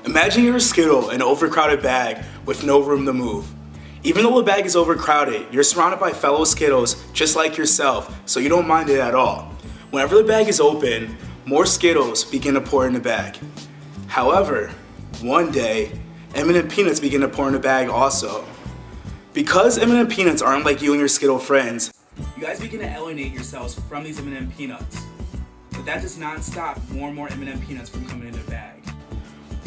Imagine you're a Skittle in an overcrowded bag with no room to move. Even though the bag is overcrowded, you're surrounded by fellow Skittles just like yourself, so you don't mind it at all. Whenever the bag is open, more Skittles begin to pour in the bag. However, one day, M&M peanuts begin to pour in the bag also. Because M&M peanuts aren't like you and your Skittle friends, you guys begin to alienate yourselves from these M&M peanuts. But that does not stop more and more M&M peanuts from coming in the bag.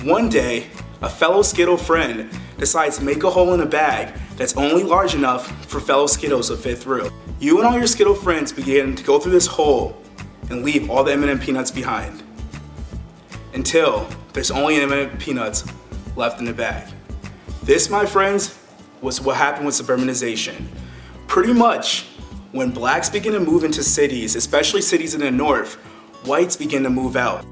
One day, a fellow Skittle friend decides to make a hole in a bag that's only large enough for fellow Skittles to fit through. You and all your Skittle friends begin to go through this hole and leave all the M&M peanuts behind. Until there's only M&M peanuts left in the bag. This, my friends, was what happened with suburbanization. Pretty much, when blacks begin to move into cities, especially cities in the north, whites begin to move out.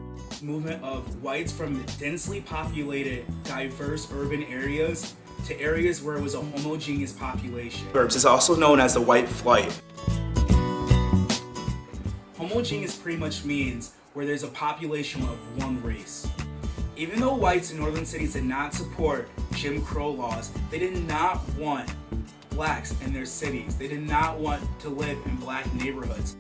Movement of whites from densely populated, diverse urban areas to areas where it was a homogeneous population. Suburbs is also known as the white flight. Homogeneous pretty much means where there's a population of one race. Even though whites in northern cities did not support Jim Crow laws, they did not want blacks in their cities. They did not want to live in black neighborhoods.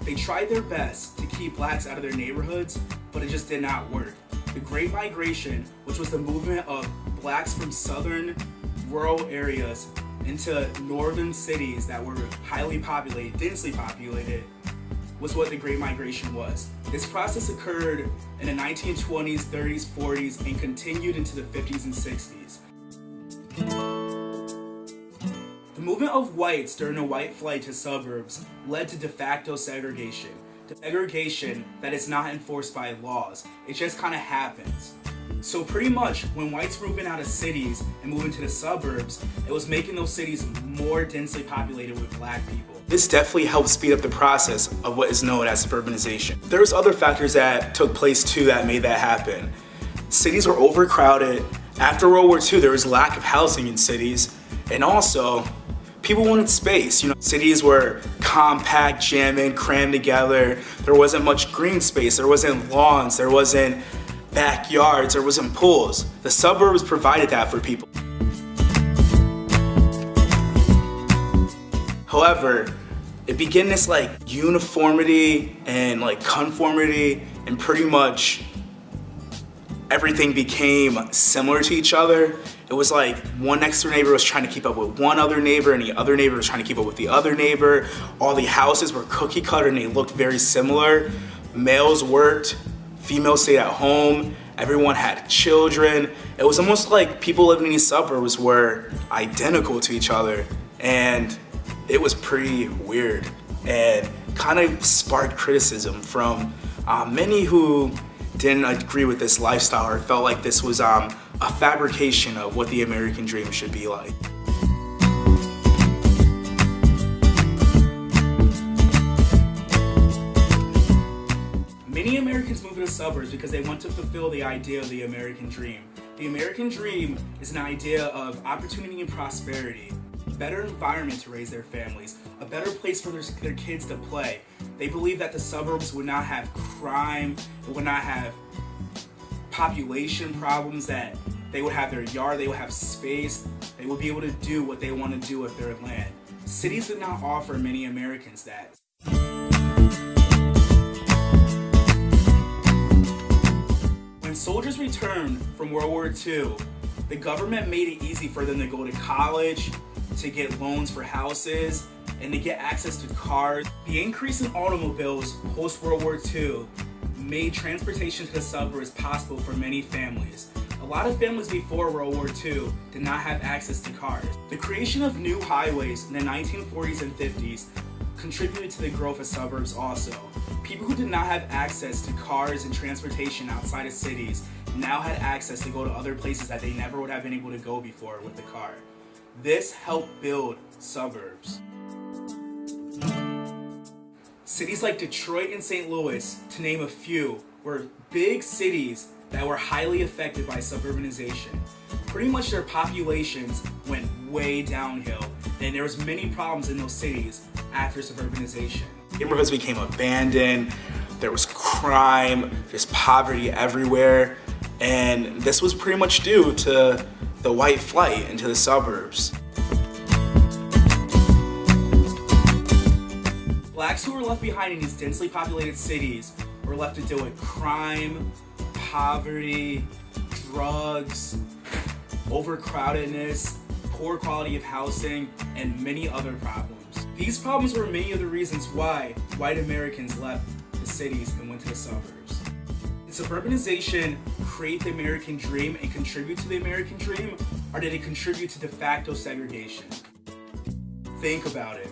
They tried their best to keep blacks out of their neighborhoods, but it just did not work. The Great Migration, which was the movement of blacks from southern rural areas into northern cities that were highly populated, densely populated, was what the Great Migration was. This process occurred in the 1920s, 30s, 40s, and continued into the 50s and 60s. The movement of whites during the white flight to suburbs led to de facto segregation. Segregation that is not enforced by laws. It just kind of happens. So pretty much when whites were moving out of cities and moving to the suburbs, it was making those cities more densely populated with black people. This definitely helped speed up the process of what is known as suburbanization. There was other factors that took place too that made that happen. Cities were overcrowded. After World War II, there was lack of housing in cities, and also people wanted space. Cities were compact, jamming, crammed together. There wasn't much green space. There wasn't lawns. There wasn't backyards. There wasn't pools. The suburbs provided that for people. However, it began this uniformity and conformity, and pretty much everything became similar to each other. It was like one next door neighbor was trying to keep up with one other neighbor, and the other neighbor was trying to keep up with the other neighbor. All the houses were cookie cutter and they looked very similar. Males worked, females stayed at home, everyone had children. It was almost like people living in these suburbs were identical to each other, and it was pretty weird and kind of sparked criticism from many who didn't agree with this lifestyle or felt like this was a fabrication of what the American dream should be like. Many Americans move to the suburbs because they want to fulfill the idea of the American dream. The American dream is an idea of opportunity and prosperity, a better environment to raise their families, a better place for their kids to play. They believe that the suburbs would not have crime, it would not have population problems, that they would have their yard, they would have space, they would be able to do what they want to do with their land. Cities did not offer many Americans that. When soldiers returned from World War II, the government made it easy for them to go to college, to get loans for houses, and to get access to cars. The increase in automobiles post-World War II made transportation to the suburbs possible for many families. A lot of families before World War II did not have access to cars. The creation of new highways in the 1940s and 50s contributed to the growth of suburbs also. People who did not have access to cars and transportation outside of cities now had access to go to other places that they never would have been able to go before with the car. This helped build suburbs. Cities like Detroit and St. Louis, to name a few, were big cities that were highly affected by suburbanization. Pretty much their populations went way downhill, and there was many problems in those cities after suburbanization. Neighborhoods became abandoned, there was crime, there's poverty everywhere, and this was pretty much due to the white flight into the suburbs. Blacks who were left behind in these densely populated cities were left to deal with crime, poverty, drugs, overcrowdedness, poor quality of housing, and many other problems. These problems were many of the reasons why white Americans left the cities and went to the suburbs. Did suburbanization create the American dream and contribute to the American dream, or did it contribute to de facto segregation? Think about it.